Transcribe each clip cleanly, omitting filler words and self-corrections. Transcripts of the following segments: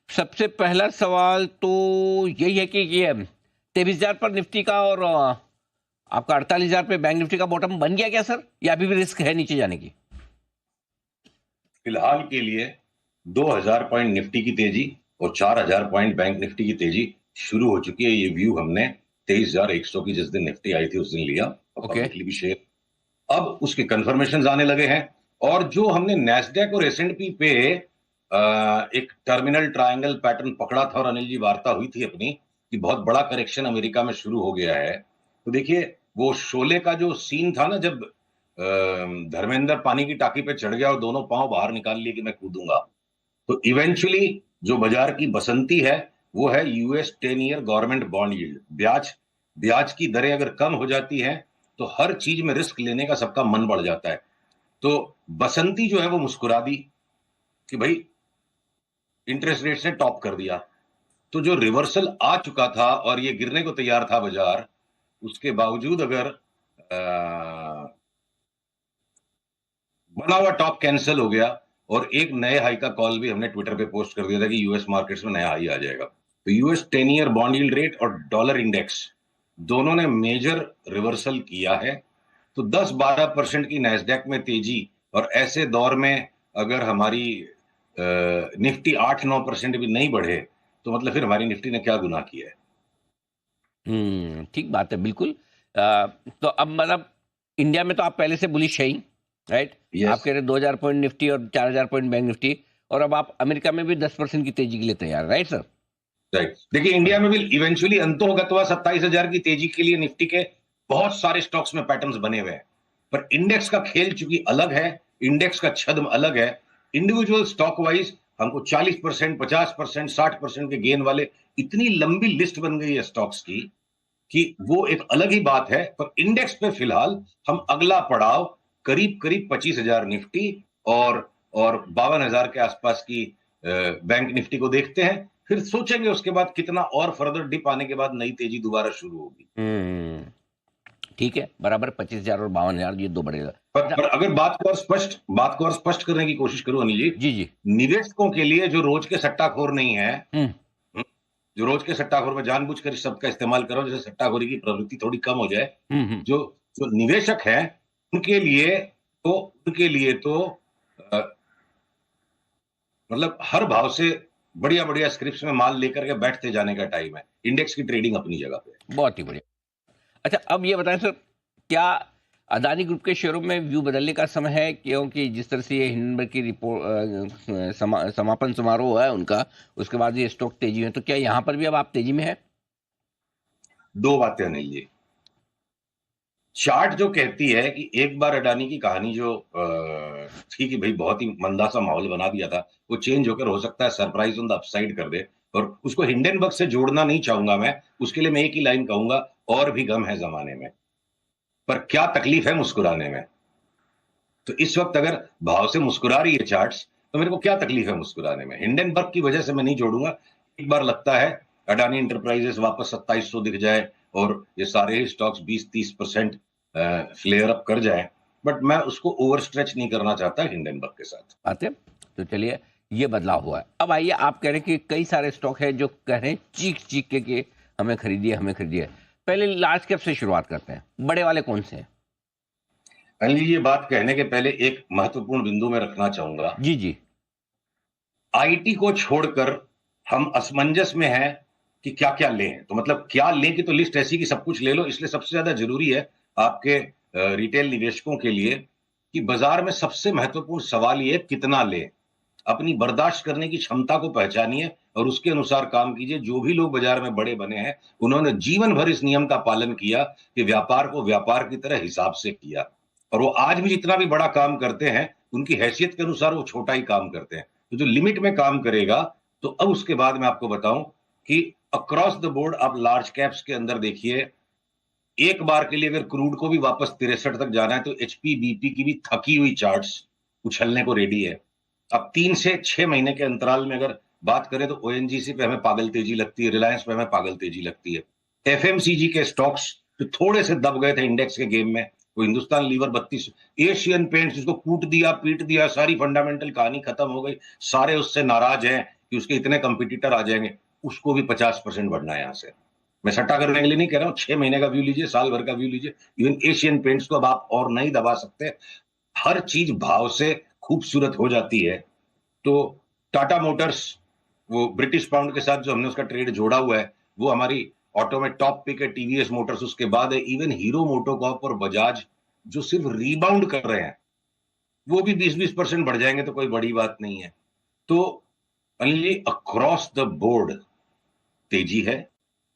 सबसे पहला सवाल तो यही है कि ये 23,000 पर निफ्टी का और आपका 48,000 पे बैंक निफ्टी का बॉटम बन गया क्या सर, या अभी भी रिस्क है नीचे जाने की? फिलहाल के लिए 2000 पॉइंट निफ्टी की तेजी और 4000 पॉइंट बैंक निफ्टी की तेजी शुरू हो चुकी है। ये व्यू हमने 23,100 की जिस दिन निफ्टी आई थी उस दिन लिया और पब्लिकली भी शेयर। अब उसके कंफर्मेशन आने लगे हैं। और जो हमने नैस्डैक और एसएंडपी पे एक टर्मिनल ट्रायंगल पैटर्न पकड़ा था और अनिल जी वार्ता हुई थी अपनी कि बहुत बड़ा करेक्शन अमेरिका में शुरू हो गया है, तो देखिए वो शोले का जो सीन था ना, जब धर्मेंद्र पानी की टाकी पे चढ़ गया और दोनों पांव बाहर निकाल लिए कि मैं कूदूंगा, तो इवेंचुअली जो बाजार की बसंती है वो है US 10 year government bond yield. ब्याज ब्याज की दरें अगर कम हो जाती हैं तो हर चीज में रिस्क लेने का सबका मन बढ़ जाता है। तो बसंती जो है वो मुस्कुरा दी कि भाई इंटरेस्ट रेट ने टॉप कर दिया। तो जो रिवर्सल आ चुका था और ये गिरने को तैयार था बाजार, उसके बावजूद अगर बना हुआ टॉप कैंसिल हो गया और एक नए हाई का कॉल भी हमने ट्विटर पे पोस्ट कर दिया था कि यूएस मार्केट्स में नया हाई आ जाएगा। तो US 10 year bond yield rate और डॉलर इंडेक्स दोनों ने मेजर रिवर्सल किया है। तो 10-12% की नैस्डैक में तेजी, और ऐसे दौर में अगर हमारी निफ्टी 8-9% भी नहीं बढ़े तो मतलब फिर हमारी निफ्टी ने क्या गुनाह किया है। ठीक बात है, बिल्कुल। तो अब मतलब इंडिया में तो आप पहले से बुलिश है ही, राइट? आप यस, कह रहे 2,000 पॉइंट निफ्टी और 4,000 पॉइंट बैंक निफ्टी, और अब आप अमेरिका में भी 10% की तेजी के लिए तैयार, राइट सर? राइट। देखिए इंडिया में भी इवेंचुअली अंतोगत्वा 27,000 की तेजी के लिए निफ्टी के बहुत सारे स्टॉक्स में पैटर्न्स बने हुए हैं, पर इंडेक्स का खेल चूंकि अलग है, इंडेक्स का छद्म अलग है। इंडिविजुअल स्टॉक वाइज हमको 40%, 50%, 60% के गेन वाले इतनी लंबी लिस्ट बन गई है स्टॉक्स की कि वो एक अलग ही बात है। पर इंडेक्स पे फिलहाल हम अगला पड़ाव करीब करीब 25,000 निफ्टी और 52,000 के आसपास की बैंक निफ्टी को देखते हैं। फिर सोचेंगे उसके बाद कितना और फर्दर डिप आने के बाद नई तेजी दोबारा शुरू होगी। ठीक है, बराबर 25,000 और 52,000 ये दो बढ़ेगा। पर अगर बात को और स्पष्ट करने की कोशिश करूं अनिल जी, जी जी। निवेशकों के लिए जो रोज के सट्टाखोर नहीं है, हम्म। जो रोज के सट्टाखोर में जानबूझकर इस शब्द का इस्तेमाल करो जैसे सट्टाखोरी की प्रवृत्ति थोड़ी कम हो जाए, हम्म। जो जो निवेशक हैं उनके लिए उनके लिए तो अ, मतलब हर भाव से बढ़िया बढ़िया स्क्रिप्ट्स में माल लेकर के बैठते जाने का टाइम है। इंडेक्स की ट्रेडिंग अपनी जगह पे। बहुत ही बढ़िया। अच्छा, अब ये बताएं सर, क्या अदानी ग्रुप के शेयरों में व्यू बदलने का समय है? क्योंकि जिस तरह से ये हिंडनबर्ग की रिपोर्ट समापन समारोह है उनका, उसके बाद ये स्टॉक तेजी में, तो क्या यहाँ पर भी अब आप तेजी में है? दो बातें अनिल जी। चार्ट जो कहती है कि एक बार अडानी की कहानी जो थी कि भाई बहुत ही मंदा सा माहौल बना दिया था, वो चेंज होकर हो सकता है सरप्राइज ऑन द अपसाइड कर दे। और उसको हिंडनबर्ग से जोड़ना नहीं चाहूंगा मैं, उसके लिए मैं एक ही लाइन कहूंगा, और भी गम है जमाने में, पर क्या तकलीफ है मुस्कुराने में। तो इस वक्त अगर भाव से मुस्कुरा रही है चार्ट्स, तो मेरे को क्या तकलीफ है मुस्कुराने में। हिंडनबर्ग की वजह से मैं नहीं जोड़ूंगा। एक बार लगता है अडानी इंटरप्राइजेस वापस 2700 दिख जाए और ये सारे ही स्टॉक्स 20-30% फ्लेयर अप कर जाए, बट मैं उसको ओवर स्ट्रेच नहीं करना चाहता हिंडनबर्ग के साथ। आते, तो चलिए, ये बदलाव हुआ है। अब आइए, आप कह रहे हैं कि कई सारे स्टॉक है जो कह रहे हैं चीख चीख के कि हमें खरीदिए हमें खरीदिए। पहले लार्ज कैप से शुरुआत करते हैं, बड़े वाले कौन से हैं? अनिल जी, ये बात कहने के पहले एक महत्वपूर्ण बिंदु में रखना चाहूंगा। जी जी। आईटी को छोड़कर हम असमंजस में हैं कि क्या क्या लें। तो मतलब क्या लें की तो लिस्ट ऐसी कि सब कुछ ले लो, इसलिए सबसे ज्यादा जरूरी है आपके रिटेल निवेशकों के लिए कि बाजार में सबसे महत्वपूर्ण सवाल ये कितना लें। अपनी बर्दाश्त करने की क्षमता को पहचानिए और उसके अनुसार काम कीजिए। जो भी लोग बाजार में बड़े बने हैं उन्होंने जीवन भर इस नियम का पालन किया कि व्यापार को व्यापार की तरह हिसाब से किया, और वो आज भी जितना भी बड़ा काम करते हैं उनकी हैसियत के अनुसार वो छोटा ही काम करते हैं। तो जो लिमिट में काम करेगा, तो अब उसके बाद मैं आपको बताऊं कि अक्रॉस द बोर्ड आप लार्ज कैप्स के अंदर देखिए, एक बार के लिए अगर क्रूड को भी वापस 63 तक जाना है तो एचपीबीपी की भी थकी हुई चार्ट्स उछलने को रेडी है। अब 3 से 6 महीने के अंतराल में अगर बात करें तो ओएनजीसी पे हमें पागल तेजी लगती है, रिलायंस पे हमें पागल तेजी लगती है। एफएमसीजी के स्टॉक्स जो थोड़े से दब गए थे इंडेक्स के गेम में, वो हिंदुस्तान लीवर 32, एशियन पेंट्स जिसको कूट दिया पीट दिया, सारी फंडामेंटल कहानी खत्म हो गई, सारे उससे नाराज हैं। कि उसके इतने कंपटीटर आ जाएंगे, उसको भी 50% बढ़ना है यहां से। मैं सट्टा करने के लिए नहीं कह रहा हूं, 6 महीने का व्यू लीजिए, साल भर का व्यू लीजिए, इवन एशियन पेंट्स को अब आप और नहीं दबा सकते। हर चीज भाव से खूबसूरत हो जाती है। तो टाटा मोटर्स, वो ब्रिटिश पाउंड के साथ जो हमने उसका ट्रेड जोड़ा हुआ है, वो हमारी ऑटो में टॉप पिक है। टीवीएस मोटर्स उसके बाद है, इवन हीरो मोटोकॉर्प और बजाज जो सिर्फ रीबाउंड कर रहे हैं, वो भी 20-20% बढ़ जाएंगे तो कोई बड़ी बात नहीं है। तो Anil ji, across the board तेजी है।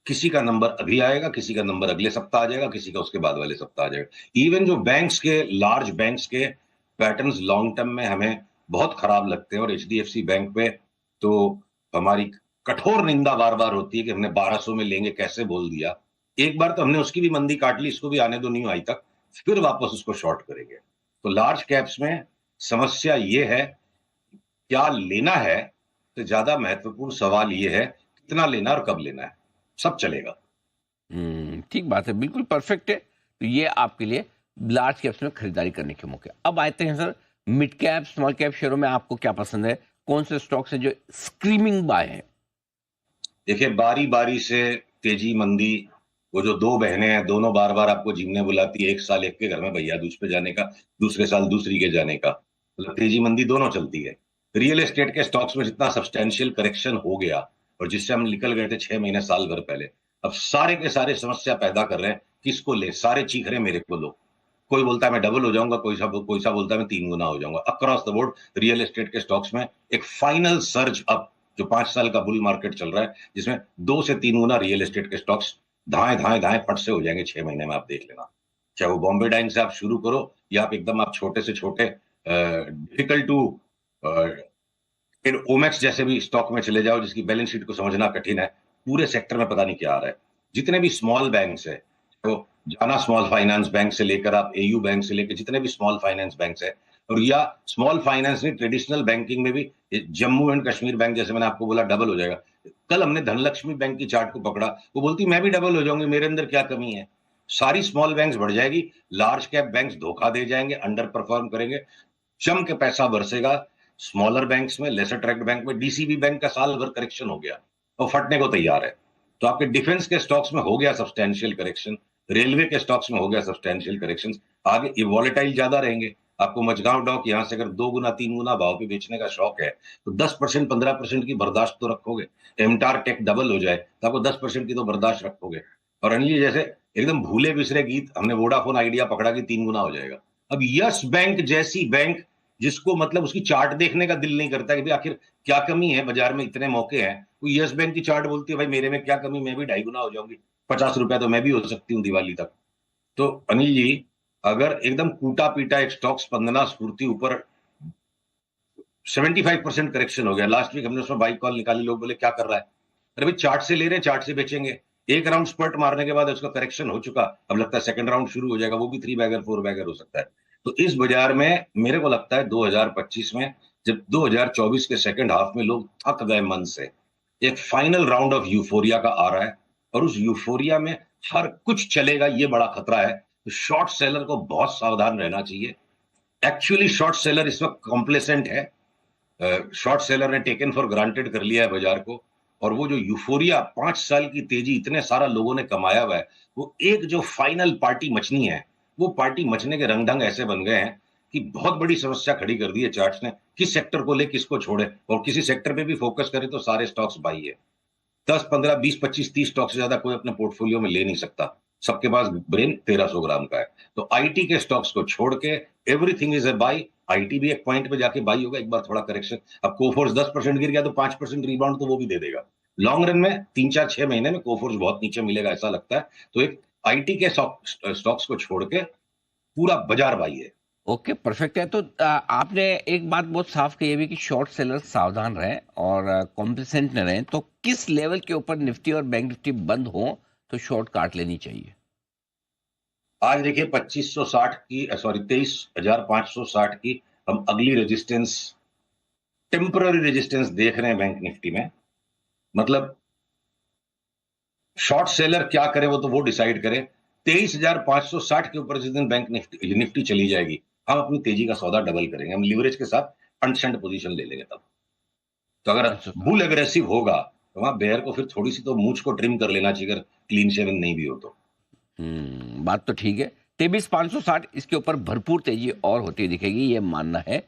किसी का नंबर अभी आएगा, किसी का नंबर अगले सप्ताह आ जाएगा, किसी का उसके बाद वाले सप्ताह आ जाएगा। इवन जो बैंक्स के, लार्ज बैंक्स के पैटर्न्स लॉन्ग टर्म में हमें बहुत खराब लगते हैं, और एचडीएफसी बैंक पे तो हमारी कठोर निंदा बार बार होती है कि हमने 1200 में लेंगे कैसे बोल दिया। एक बार तो हमने उसकी भी मंदी काट ली, इसको भी आने दो न्यू हाई तक, फिर वापस उसको शॉर्ट करेंगे। तो लार्ज कैप्स में समस्या ये है, क्या लेना है, तो ज्यादा महत्वपूर्ण सवाल ये है कितना लेना और कब लेना है, सब चलेगा। ठीक बात है, बिल्कुल परफेक्ट है। तो ये आपके लिए लार्ज कैप्स में खरीदारी करने के मौके। अब आते हैं sir mid cap small cap शेयरों में, आपको क्या पसंद है? कौन से स्टॉक्स हैं जो स्क्रीमिंग बाय है? देखिए, बारी बारी से तेजी मंदी, वो जो दो बहनें हैं, दोनों बार बार आपको जीमने बुलाती है, एक साल एक के घर में भैया दूज पे जाने का, दूसरे साल दूसरी के जाने का, मतलब तेजी मंदी दोनों चलती है। रियल एस्टेट के स्टॉक्स में जितना सब्सटेंशियल करेक्शन हो गया, और जिससे हम निकल गए थे 6 महीने साल भर पहले, अब सारे के सारे समस्या पैदा कर रहे हैं, किसको ले, सारे चीख रहे हैं मेरे को लो। कोई बोलता है मैं डबल हो जाऊंगा, कोई सा बोलता है मैं 3 गुना हो जाऊंगा। Across the board real estate के स्टॉक्स में एक फाइनल सर्ज अप, जो 5 साल का बुल मार्केट चल रहा है, जिसमें 2 से 3 गुना रियल एस्टेट के स्टॉक्स धाए धाए धाए फट से हो जाएंगे 6 महीने में, आप देख लेना। चाहे वो बॉम्बे डाइंग से आप शुरू करो, या आप एकदम आप छोटे से छोटे डिफिकल्ट टू फिर ओमेक्स जैसे भी स्टॉक में चले जाओ, जिसकी बैलेंस शीट को समझना कठिन है। पूरे सेक्टर में पता नहीं क्या आ रहा है। जितने भी स्मॉल बैंक्स है, तो जाना स्मॉल फाइनेंस बैंक से लेकर आप एयू बैंक से लेकर जितने भी स्मॉल फाइनेंस बैंक्स है, और या स्मॉल फाइनेंस नहीं, ट्रेडिशनल बैंकिंग में भी जम्मू एंड कश्मीर बैंक, जैसे मैंने आपको बोला डबल हो जाएगा। कल हमने धनलक्ष्मी बैंक की चार्ट को पकड़ा, वो बोलती मैं भी डबल हो जाऊंगी, मेरे अंदर क्या कमी है। सारी स्मॉल बैंक्स बढ़ जाएगी, लार्ज कैप बैंक्स धोखा दे जाएंगे, अंडर परफॉर्म करेंगे, जम के पैसा बरसेगा स्मॉलर बैंक्स में, लेसर ट्रैक्ड बैंक में। डीसीबी बैंक का साल भर करेक्शन हो गया और फटने को तैयार है। तो आपके डिफेंस के स्टॉक्स में हो गया सब्सटेंशियल करेक्शन, रेलवे के स्टॉक्स में हो गया सब्सटेंशियल करेक्शन। आगे वॉलेटाइल ज्यादा रहेंगे। आपको मझगांव डॉक यहां से अगर 2 गुना 3 गुना भाव पे बेचने का शौक है, तो 10% 15% की बर्दाश्त तो रखोगे। एमटार टेक डबल हो जाए तो आपको 10% की तो बर्दाश्त रखोगे। और अनिल, जैसे एकदम भूले बिसरे गीत, हमने वोडाफोन आइडिया पकड़ा कि 3 गुना हो जाएगा। अब यस बैंक जैसी बैंक, जिसको मतलब उसकी चार्ट देखने का दिल नहीं करता कि भाई आखिर क्या कमी है, बाजार में इतने मौके हैं, वो यस बैंक की चार्ट बोलती है भाई मेरे में क्या कमी, मैं भी 2.5 गुना हो जाऊंगी, 50 रुपया तो मैं भी हो सकती हूँ दिवाली तक। तो अनिल जी, अगर एकदम कूटा पीटा एक स्टॉक स्पंदना स्फूर्ति ऊपर 75% करेक्शन हो गया, लास्ट वीक हमने उसमें बाइक कॉल निकाली, लोग बोले क्या कर रहा है, अरे भाई चार्ट से ले रहे हैं, चार्ट से बेचेंगे। एक राउंड स्पर्ट मारने के बाद उसका करेक्शन हो चुका, अब लगता है सेकंड राउंड शुरू हो जाएगा, वो भी 3 बैगर 4 बैगर हो सकता है। तो इस बाजार में मेरे को लगता है 2025 में, जब 2024 के सेकंड हाफ में लोग थक गए मन से, एक फाइनल राउंड ऑफ यूफोरिया का आ रहा है, और उस यूफोरिया में हर कुछ चलेगा, ये बड़ा खतरा है। तो शॉर्ट सेलर को बहुत सावधान रहना चाहिए। एक्चुअली शॉर्ट सेलर इस वक्त कॉम्प्लेसेंट है, शॉर्ट सेलर ने टेकन फॉर ग्रांटेड कर लिया है बाजार को। और वो जो यूफोरिया 5 साल की तेजी इतने सारा लोगों ने कमाया हुआ है, वो एक जो फाइनल पार्टी मचनी है, वो पार्टी मचने के रंग ढंग ऐसे बन गए हैं कि बहुत बड़ी समस्या खड़ी कर दी है चार्ट्स ने, किस सेक्टर को ले किसको छोड़े। और किसी सेक्टर पे भी फोकस करे तो सारे स्टॉक्स बाई है। 10 15 20 25 30 स्टॉक से ज्यादा कोई अपने पोर्टफोलियो में ले नहीं सकता। सबके पास ब्रेन 1300 ग्राम का है। तो आईटी के स्टॉक्स को छोड़ के everything is a by. IT भी एक पॉइंट पे जाके बाई होगा, एक बार थोड़ा करेक्शन। अब कोफोर्स 10% गिर गया तो 5% रिबाउंड तो वो भी दे देगा। लॉन्ग रन में 3 4 6 महीने में कोफोर्स बहुत नीचे मिलेगा ऐसा लगता है। तो एक आईटी के स्टॉक्स को छोड़ के पूरा बाजार बाई है। ओके, परफेक्ट है। तो आपने एक बात बहुत साफ कही है कि शॉर्ट सेलर्स सावधान रहें और कॉम्प्लिसेंट न रहें। तो किस लेवल के ऊपर निफ्टी और बैंक निफ्टी बंद हो तो शॉर्ट काट लेनी चाहिए? आज देखिए 2560 की, सॉरी 23,560 की हम अगली रेजिस्टेंस, टेम्पररी रेजिस्टेंस देख रहे हैं बैंक निफ्टी में। मतलब शॉर्ट सेलर क्या करे वो तो वो डिसाइड करे। 23,560 के ऊपर जिस दिन बैंक निफ्टी निफ्टी चली जाएगी, हम अपनी तेजी का सौदा डबल करेंगे, हम लिवरेज के साथ अनशंट पोजीशन ले लेंगे तब। तो अगर 500 बुल एग्रेसिव होगा तो वहां बेयर को फिर थोड़ी सी तो मूंछ को ट्रिम कर लेना चाहिए, अगर क्लीन शेवन नहीं भी हो तो। बात तो ठीक है। तेबिस 560 इसके ऊपर भरपूर तेजी और होती दिखेगी, ये मानना है।